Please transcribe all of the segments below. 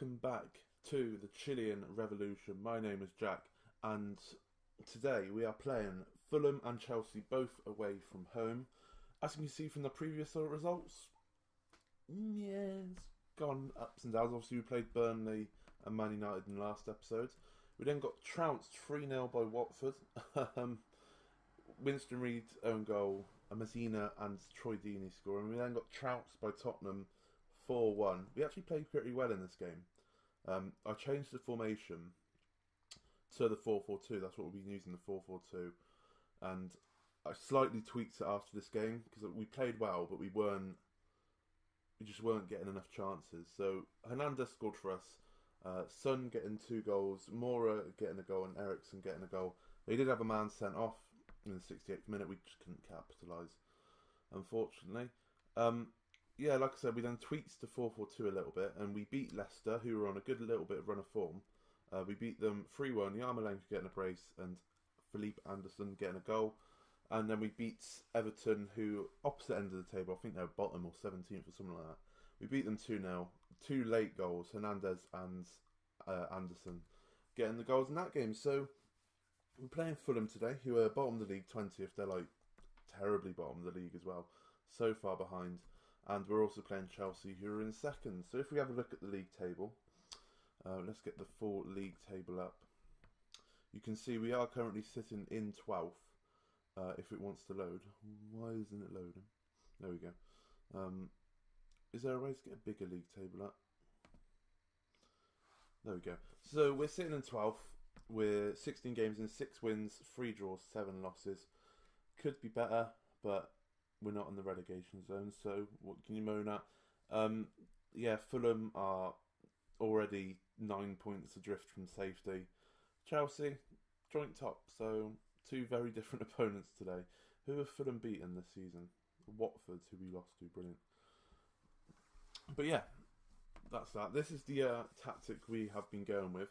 welcome back to the Chilean Revolution. My name is Jack, and today we are playing Fulham and Chelsea, both away from home. As you can see from the previous results, it's gone ups and downs. Obviously, we played Burnley and Man United in the last episode. We then got trounced 3-0 by Watford. Winston Reid own goal, a Messina and Troy Deeney score, and we then got trounced by Tottenham 4-1. We actually played pretty well in this game. I changed the formation to the 4-4-2. That's what we've been using, the 4-4-2. And I slightly tweaked it after this game because we played well, but we just weren't getting enough chances. So Hernandez scored for us. Son getting 2 goals, Mora getting a goal, and Eriksson getting a goal. They did have a man sent off in the 68th minute. We just couldn't capitalise, unfortunately. Like I said, we then tweaked to 4-4-2 a little bit, and we beat Leicester, who were on a good little bit of run of form. We beat them 3-1, Yarmolenko getting a brace, and Felipe Anderson getting a goal. And then we beat Everton, who, opposite end of the table, I think they're bottom or 17th or something like that. We beat them 2-0. 2 late goals, Hernandez and Anderson getting the goals in that game. So we're playing Fulham today, who are bottom of the league, 20th. They're like terribly bottom of the league as well, so far behind. And we're also playing Chelsea, who are in second. So if we have a look at the league table, let's get the full league table up. You can see we are currently sitting in 12th. If it wants to load. Why isn't it loading? There we go. Is there a way to get a bigger league table up? There we go. So we're sitting in 12th. We're 16 games in, 6 wins, 3 draws, 7 losses. Could be better, but we're not in the relegation zone, so what can you moan at? Fulham are already 9 points adrift from safety. Chelsea, joint top, so 2 very different opponents today. Who have Fulham beaten this season? Watford, who we lost to, brilliant. But yeah, that's that. This is the tactic we have been going with.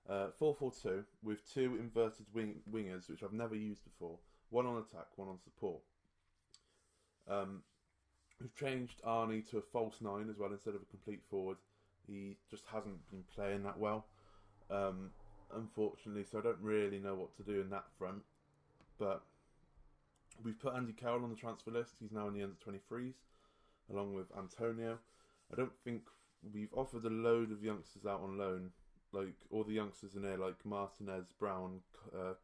4-4-2 with 2 inverted wingers, which I've never used before. 1 on attack, 1 on support. We've changed Arnie to a false 9 as well instead of a complete forward. He just hasn't been playing that well, unfortunately, so I don't really know what to do in that front. But we've put Andy Carroll on the transfer list. He's now in the under-23s, along with Antonio. I don't think we've offered a load of youngsters out on loan. Like, all the youngsters in here, like Martinez, Brown,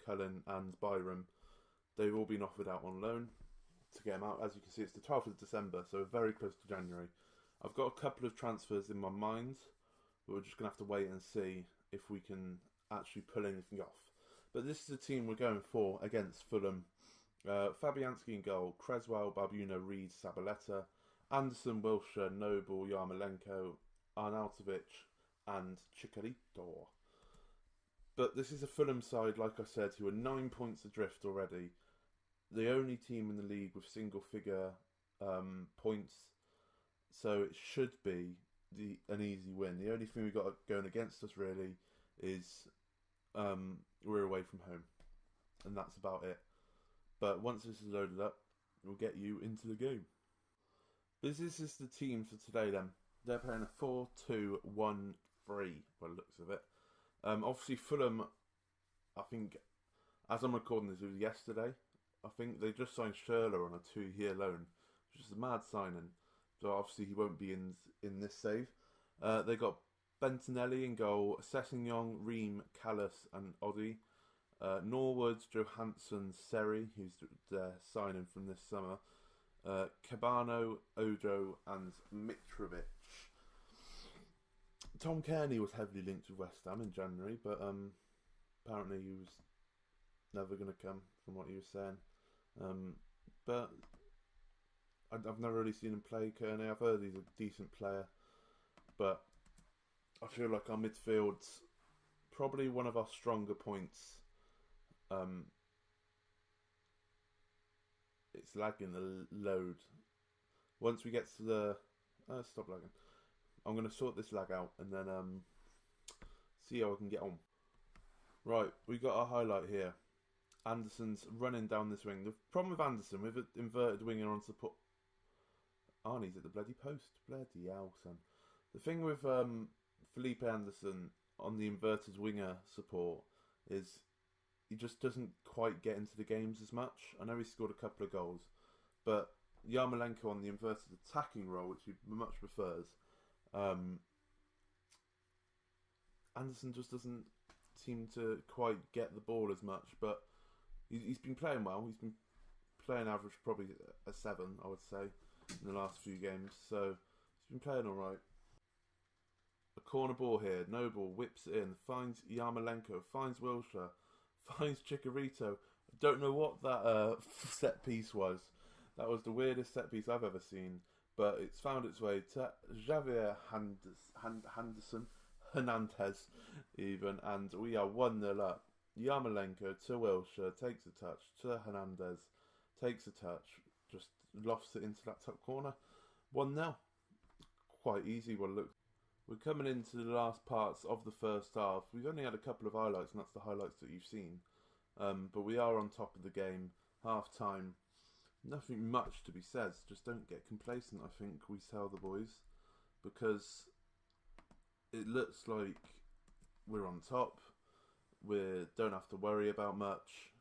Cullen and Byram, they've all been offered out on loan to get them out. As you can see, it's the 12th of December, so we're very close to January. I've got a couple of transfers in my mind, but we're just going to have to wait and see if we can actually pull anything off. But this is the team we're going for against Fulham. Fabianski in goal, Creswell, Barbuno, Reed, Sabaleta, Anderson, Wilshere, Noble, Yarmolenko, Arnautovic and Chicharito. But this is a Fulham side, like I said, who are 9 points adrift already. The only team in the league with single-figure points, so it should be an easy win. The only thing we've got going against us really is we're away from home, and that's about it. But once this is loaded up, we'll get you into the game. This is the team for today then. They're playing a 4-2-1-3 by the looks of it. Obviously Fulham, I think, as I'm recording this, it was yesterday. I think they just signed Schürrle on a 2-year loan, which is a mad signing. So obviously he won't be in this save. They got Bentonelli in goal, Sessegnon, Ream, Callas and Oddy. Norwood, Johansson, Seri, who's their signing from this summer. Cabano, Ojo and Mitrovic. Tom Kearney was heavily linked with West Ham in January, but apparently he was never going to come from what he was saying. But I've never really seen him play, Kearney. I've heard he's a decent player, but I feel like our midfield's probably one of our stronger points. It's lagging the load. Once we get to the... stop lagging. I'm going to sort this lag out and then see how I can get on. Right, we got our highlight here. Anderson's running down this wing. The problem with Anderson, with an inverted winger on support... Arnie's at the bloody post. Bloody hell, son. The thing with Felipe Anderson on the inverted winger support is he just doesn't quite get into the games as much. I know he scored a couple of goals, but Yarmolenko on the inverted attacking role, which he much prefers, Anderson just doesn't seem to quite get the ball as much. But he's been playing well. He's been playing average probably a 7, I would say, in the last few games. So he's been playing all right. A corner ball here. Noble whips it in, finds Yarmolenko, finds Wilshere, finds Chicharito. I don't know what that set piece was. That was the weirdest set piece I've ever seen. But it's found its way to Javier Hernandez even. And we are 1-0 up. Yarmolenko to Wilshere, takes a touch, to Hernandez, takes a touch, just lofts it into that top corner. 1-0. Quite easy one look. We're coming into the last parts of the first half. We've only had a couple of highlights, and that's the highlights that you've seen. But we are on top of the game. Half time. Nothing much to be said. Just don't get complacent, I think we tell the boys. Because it looks like we're on top. We don't have to worry about much.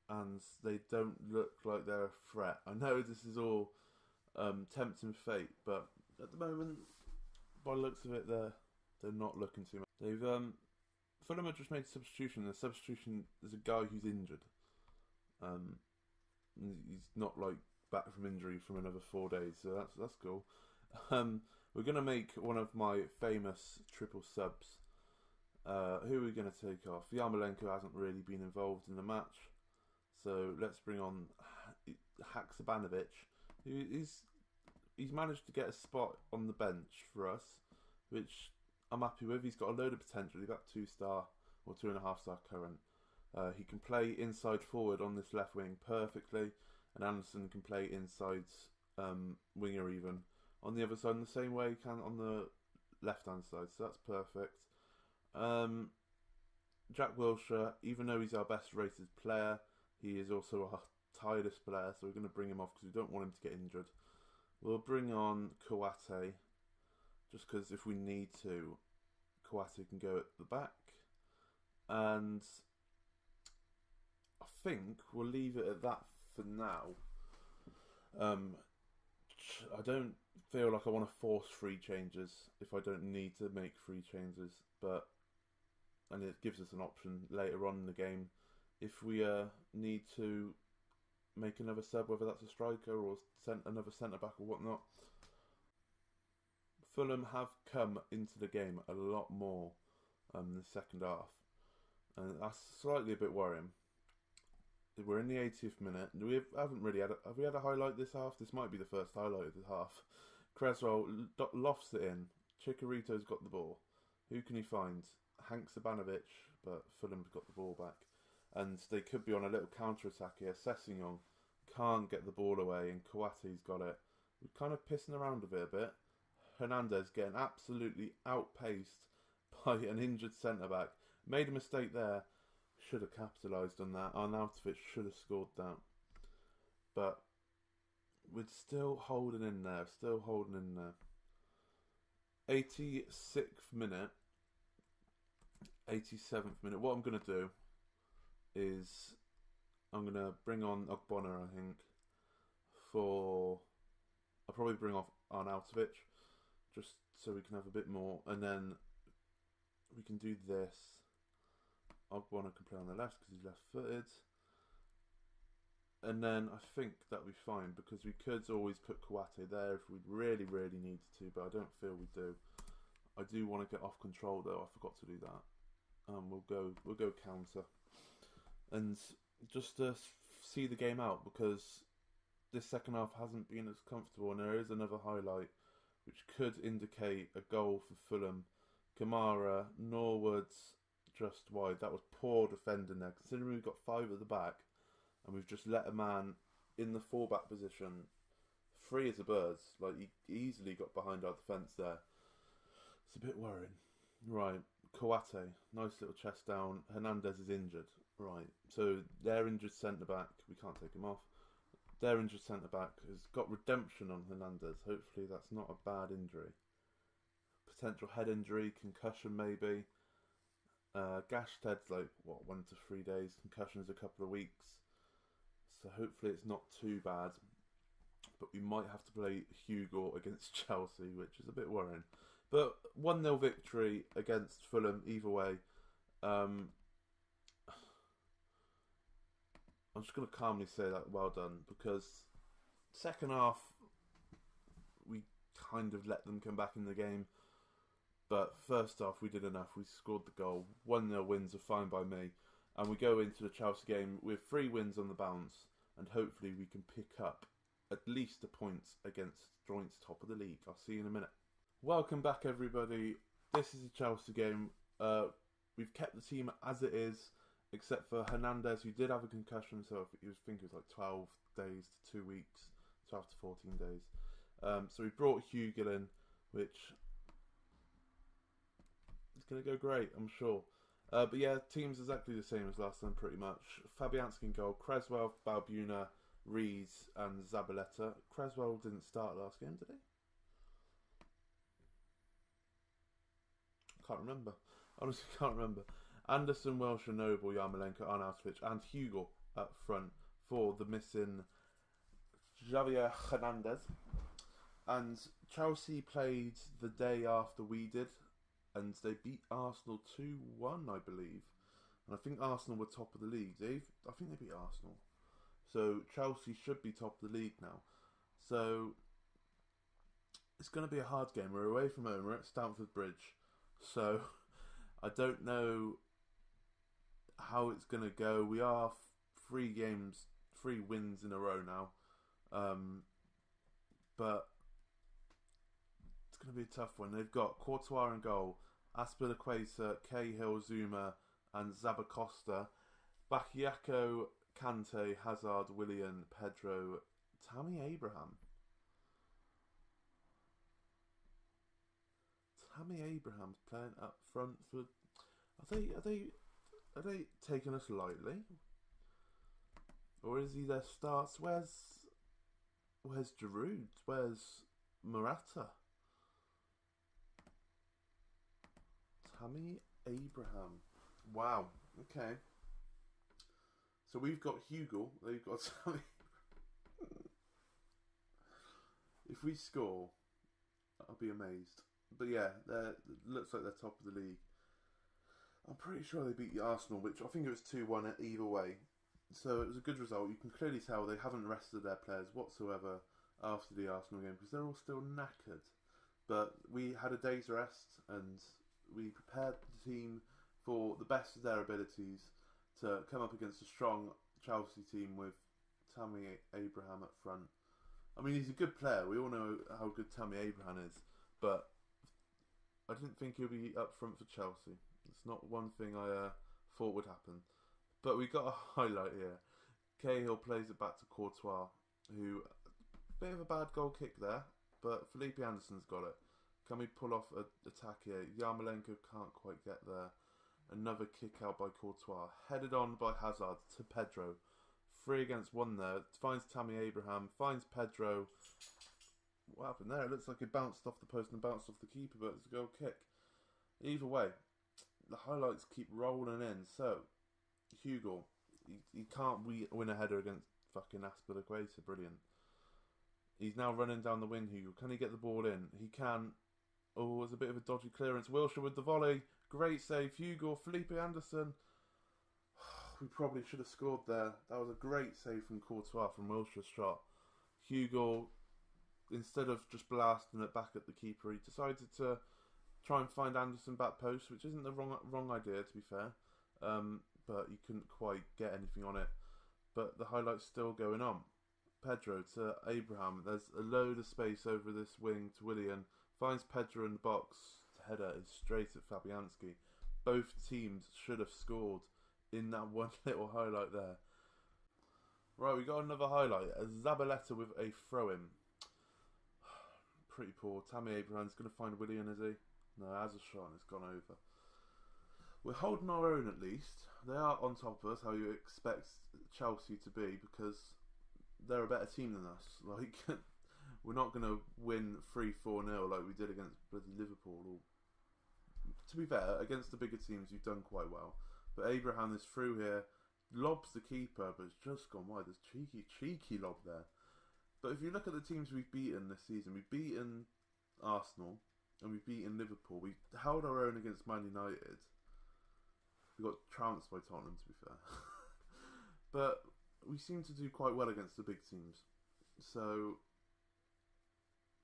And they don't look like they're a threat. I know this is all tempting fate, but at the moment, by the looks of it, they're not looking too much. They've Fulham have just made a substitution. The substitution is a guy who's injured. He's not like back from injury from another 4 days, so that's cool. We're gonna make one of my famous triple subs. Who are we gonna take off? Yarmolenko hasn't really been involved in the match, so let's bring on Haksabanovic. He's managed to get a spot on the bench for us, which I'm happy with. He's got a load of potential. He's got 2-star or 2.5-star current. He can play inside forward on this left wing perfectly, and Anderson can play inside winger even on the other side in the same way he can on the left hand side. So that's perfect. Jack Wilshere, even though he's our best rated player, he is also our tiredest player, so we're going to bring him off because we don't want him to get injured. We'll bring on Kouate, just because if we need to, Kouate can go at the back. And I think we'll leave it at that for now. I don't feel like I want to force 3 changes if I don't need to make 3 changes, and it gives us an option later on in the game if we need to make another sub, whether that's a striker or another centre-back or whatnot. Fulham have come into the game a lot more in the second half, and that's slightly a bit worrying. We're in the 80th minute. We haven't really had have we had a highlight this half? This might be the first highlight of the half. Creswell lofts it in. Chikarito's got the ball. Who can he find? Haksabanovic, but Fulham's got the ball back. And they could be on a little counter-attack here. Sessegnon can't get the ball away, and Kouate's got it. We're kind of pissing around with it a bit. Hernandez getting absolutely outpaced by an injured centre-back. Made a mistake there. Should have capitalised on that. Arnautovic should have scored that. But we're still holding in there. 86th minute. 87th minute. What I'm going to do is I'm going to bring on Ogbonna, I think, I'll probably bring off Arnautovic, just so we can have a bit more, and then we can do this. Ogbonna can play on the left because he's left-footed, and then I think that'll be fine, because we could always put Kouate there if we really, really needed to, but I don't feel we do. I do want to get off control though, I forgot to do that. We'll go counter. And just to see the game out, because this second half hasn't been as comfortable, and there is another highlight which could indicate a goal for Fulham. Kamara, Norwood, just wide. That was poor defending there, considering we've got 5 at the back, and we've just let a man in the fullback position free as a bird. Like, he easily got behind our defence there. It's a bit worrying. Right, Kouate, nice little chest down. Hernandez is injured. Right, so their injured centre-back, we can't take him off. Their injured centre-back has got redemption on Hernandez. Hopefully that's not a bad injury. potential head injury, concussion maybe. Gashed head's like, 1 to 3 days, concussion's a couple of weeks. So hopefully it's not too bad. But we might have to play Hugo against Chelsea, which is a bit worrying. But 1-0 victory against Fulham, either way. I'm just going to calmly say that well done, because second half we kind of let them come back in the game. But first half we did enough. We scored the goal. 1-0 wins are fine by me. And we go into the Chelsea game with 3 wins on the bounce. And hopefully we can pick up at least a point against joints top of the league. I'll see you in a minute. Welcome back, everybody. This is a Chelsea game. We've kept the team as it is, except for Hernandez, who did have a concussion, so I think it was like 12 days to 2 weeks, 12 to 14 days. So we brought Hugo in, which is going to go great, I'm sure. But yeah, team's exactly the same as last time, pretty much. Fabianski in goal, Creswell, Balbuna, Rees and Zabaleta. Creswell didn't start last game, did he? Can't remember. Honestly, can't remember. Anderson, Welsh, Noble, Yarmolenko, Arnautovic and Hugo up front for the missing Javier Hernandez. And Chelsea played the day after we did, and they beat Arsenal 2-1, I believe. And I think Arsenal were top of the league. I think they beat Arsenal. So Chelsea should be top of the league now. So it's going to be a hard game. We're away from home. We're at Stamford Bridge. So I don't know how it's going to go. We are 3 wins in a row now. But it's going to be a tough one. They've got Courtois in goal, Aspilicueta, Cahill, Zuma and Zabacosta, Bakayoko, Kante, Hazard, Willian, Pedro, Tammy Abraham. Tammy Abraham's playing up front for. Are they taking us lightly, or is he their starts? Where's Giroud? Where's Morata? Tammy Abraham. Wow. Okay. So we've got Hugo. They've got Tammy. If we score, I'll be amazed. But yeah, it looks like they're top of the league. I'm pretty sure they beat Arsenal, which I think it was 2-1 either way. So it was a good result. You can clearly tell they haven't rested their players whatsoever after the Arsenal game, because they're all still knackered. But we had a day's rest, and we prepared the team for the best of their abilities to come up against a strong Chelsea team with Tammy Abraham up front. I mean, he's a good player. We all know how good Tammy Abraham is, but I didn't think he'll be up front for Chelsea. It's not one thing I thought would happen. But we got a highlight here. Cahill plays it back to Courtois, who, bit of a bad goal kick there, but Felipe Anderson's got it. Can we pull off an attack here? Yarmolenko can't quite get there. Another kick out by Courtois. Headed on by Hazard to Pedro. 3 against 1 there. Finds Tammy Abraham. Finds Pedro. What happened there? It looks like it bounced off the post and bounced off the keeper, but it's a goal kick. Either way, the highlights keep rolling in. So, Hugo, he can't win a header against fucking Aspilicueta. Brilliant. He's now running down the wing, Hugo. Can he get the ball in? He can. Oh, it's a bit of a dodgy clearance. Wilshere with the volley. Great save. Hugo, Felipe Anderson. We probably should have scored there. That was a great save from Courtois from Wilshere's shot. Hugo, instead of just blasting it back at the keeper, he decided to try and find Anderson back post, which isn't the wrong idea, to be fair. But he couldn't quite get anything on it. But the highlight's still going on. Pedro to Abraham. There's a load of space over this wing to Willian. Finds Pedro in the box. Header is straight at Fabianski. Both teams should have scored in that one little highlight there. Right, we got another highlight. A Zabaleta with a throw-in. Pretty poor. Tammy Abraham's going to find Willian, is he? No, has a shot and it's gone over. We're holding our own at least. They are on top of us, how you expect Chelsea to be, because they're a better team than us. Like, we're not going to win 3-4-0 like we did against bloody Liverpool or to be fair, against the bigger teams, you've done quite well. But Abraham is through here, lobs the keeper, but it's just gone wide. There's cheeky lob there. But if you look at the teams we've beaten this season, we've beaten Arsenal and we've beaten Liverpool. We held our own against Man United. We got trounced by Tottenham, to be fair. But we seem to do quite well against the big teams. So,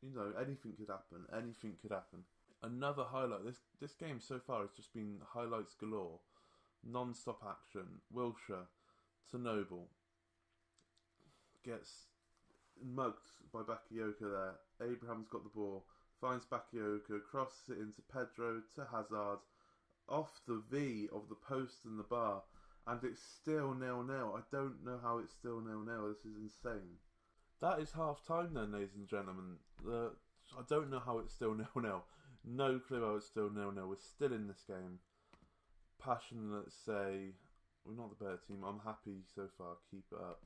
you know, anything could happen. Anything could happen. Another highlight. This game so far has just been highlights galore. Non-stop action. Wilshere to Noble. Gets mugged by Bakayoko there. Abraham's got the ball. Finds Bakayoko. Crosses it into Pedro to Hazard. Off the V of the post and the bar. And it's still 0-0. I don't know how it's still 0-0. This is insane. That is half time then, ladies and gentlemen. I don't know how it's still 0-0. No clue how it's still 0-0. We're still in this game. Passionate say, we're not the better team. I'm happy so far. Keep it up.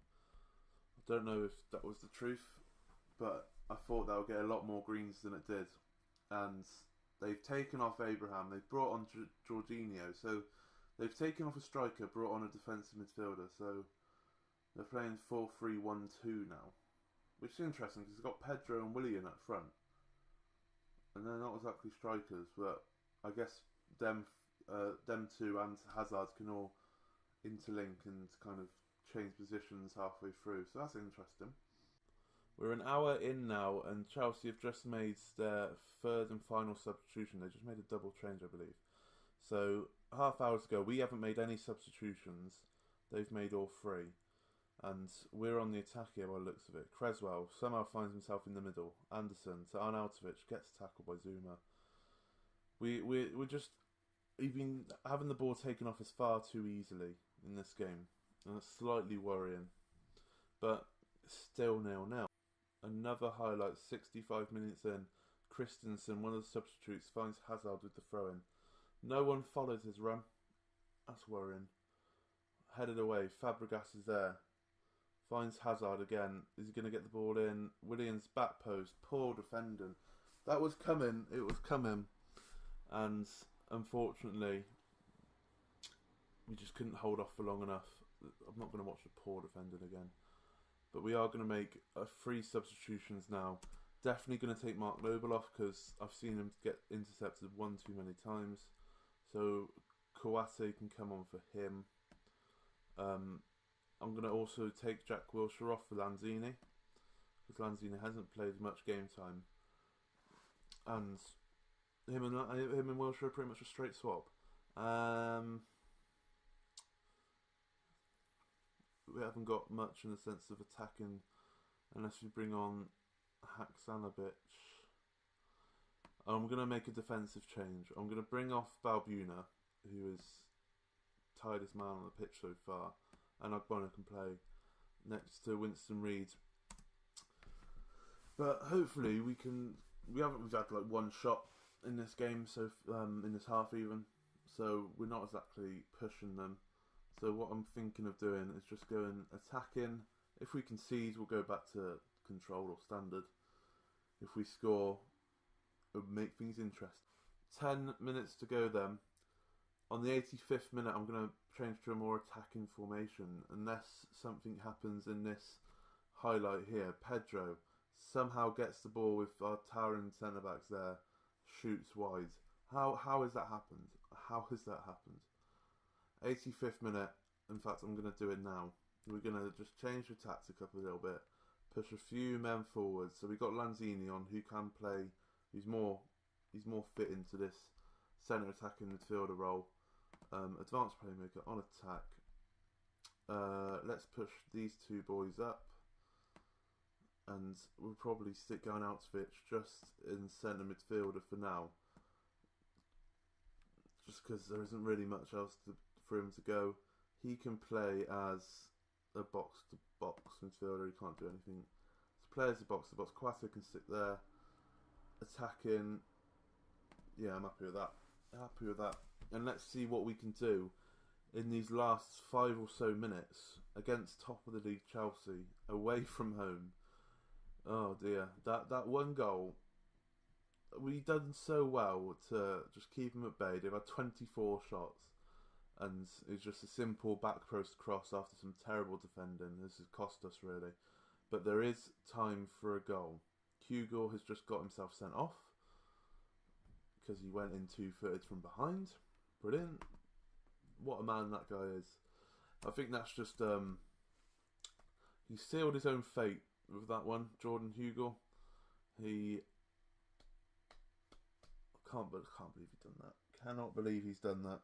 I don't know if that was the truth, but I thought that would get a lot more greens than it did. And they've taken off Abraham. They've brought on Jorginho. So they've taken off a striker, brought on a defensive midfielder. So they're playing 4-3-1-2 now. Which is interesting because they've got Pedro and Willian up front. And they're not exactly strikers, but I guess them two and Hazard can all interlink and kind of change positions halfway through. So that's interesting. We're an hour in now, and Chelsea have just made their third and final substitution. They just made a double change, I believe. So half hours ago, we haven't made any substitutions. They've made all three. And we're on the attack here by the looks of it. Creswell somehow finds himself in the middle. Anderson to Arnautovic, gets tackled by Zuma. We're just... We've been having the ball taken off us far too easily in this game. And it's slightly worrying. But still 0-0. Another highlight, 65 minutes in. Christensen, one of the substitutes, finds Hazard with the throw-in. No one followed his run. That's worrying. Headed away. Fabregas is there. Finds Hazard again. Is he going to get the ball in? Williams back post. Poor defending. That was coming. It was coming. And unfortunately, we just couldn't hold off for long enough. I'm not going to watch the poor defending again. But we are going to make 3 substitutions now. Definitely going to take Mark Noble off because I've seen him get intercepted one too many times. So Kouate can come on for him. I'm going to also take Jack Wilshere off for Lanzini, because Lanzini hasn't played much game time, and him and Wilshere are pretty much a straight swap. We haven't got much in the sense of attacking, unless we bring on Haksanovic. I'm going to make a defensive change. I'm going to bring off Balbuna, who is tightest man on the pitch so far, and Ogbonna can play next to Winston Reid. But hopefully we've had like one shot in this game, so in this half even, so we're not exactly pushing them. So what I'm thinking of doing is just going attacking. If we concede, we'll go back to control or standard. If we score, it'll make things interesting. 10 minutes to go then. On the 85th minute, I'm going to change to a more attacking formation, unless something happens in this highlight here. Pedro somehow gets the ball with our towering centre-backs there, shoots wide. How has that happened? How has that happened? 85th minute, in fact I'm going to do it now. We're going to just change the tactic up a little bit, push a few men forward. So we've got Lanzini on, who can play, he's more fit into this centre attacking midfielder role. Advanced playmaker on attack. Let's push these two boys up, and we'll probably stick Arnautovic just in centre midfielder for now, just because there isn't really much else for him to go. He can play as a box-to-box midfielder. He can't do anything. To play as a box-to-box, Kouate can stick there. Attacking, yeah, I'm happy with that. Happy with that. And let's see what we can do in these last 5 or so minutes against top of the league Chelsea, away from home. Oh dear, that one goal we've done so well to just keep them at bay. They've had 24 shots, and it's just a simple back post cross after some terrible defending. This has cost us really, but there is time for a goal. Hugo has just got himself sent off because he went in 2-footed from behind. Brilliant. What a man that guy is. I think that's just he sealed his own fate with that one, Jordan Hugo. I can't believe he's done that. Cannot believe he's done that.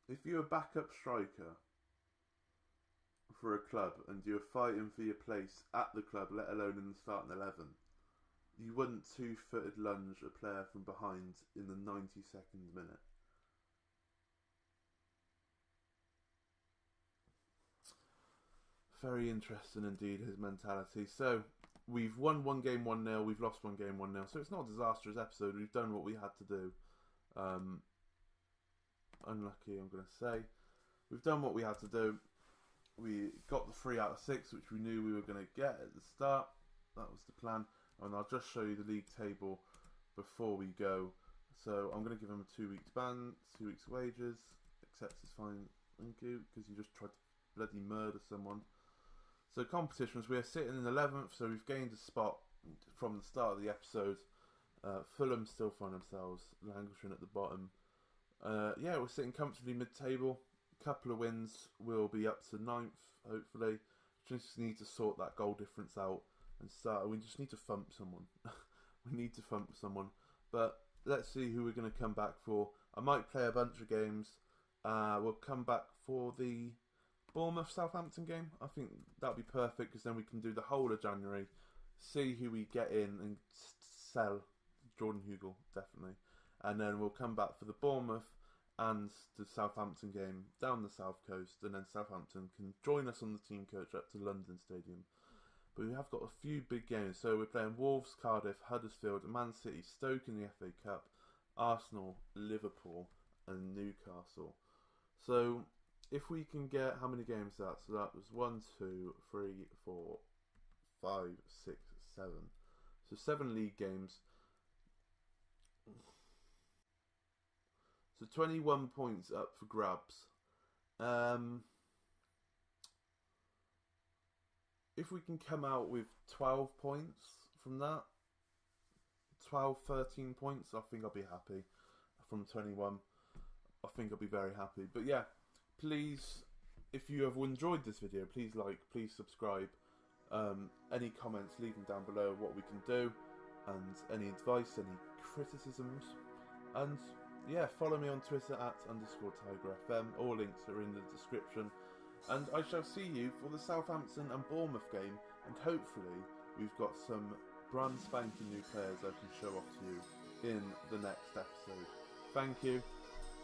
If you're a backup striker for a club and you're fighting for your place at the club, let alone in the starting 11, you wouldn't 2-footed lunge a player from behind in the 92nd minute. Very interesting indeed, his mentality. So, we've won one game 1-0, we've lost one game 1-0, so it's not a disastrous episode. We've done what we had to do. Unlucky, I'm going to say. We've done what we had to do. We got the 3 out of 6, which we knew we were going to get at the start. That was the plan. And I'll just show you the league table before we go. So I'm going to give him a 2 weeks ban, 2 weeks wages. Accepts is fine, thank you, because you just tried to bloody murder someone. So competitions, we are sitting in 11th, so we've gained a spot from the start of the episode. Fulham still find themselves languishing at the bottom. Yeah, we're sitting comfortably mid-table. Couple of wins, we'll be up to 9th, hopefully. Just need to sort that goal difference out and start. We just need to thump someone. We need to thump someone. But let's see who we're going to come back for. I might play a bunch of games. We'll come back for the Bournemouth-Southampton game. I think that'll be perfect because then we can do the whole of January, see who we get in and sell. Jordan Hugo, definitely. And then we'll come back for the Bournemouth and the Southampton game down the south coast, and then Southampton can join us on the team coach up to London Stadium. But we have got a few big games. So we're playing Wolves, Cardiff, Huddersfield, Man City, Stoke in the FA Cup, Arsenal, Liverpool and Newcastle. So if we can get, how many games that? So that was 1, 2, 3, 4, 5, 6, 7. So 7 league games. So 21 points up for grabs. If we can come out with 12 points from that, 12, 13 points, I think I'll be happy. From 21, I think I'll be very happy. But yeah, please, if you have enjoyed this video, please like, please subscribe. Any comments, leave them down below what we can do, and any advice, any criticisms. And yeah, follow me on Twitter at _TigerFM. All links are in the description. And I shall see you for the Southampton and Bournemouth game. And hopefully we've got some brand spanking new players I can show off to you in the next episode. Thank you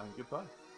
and goodbye.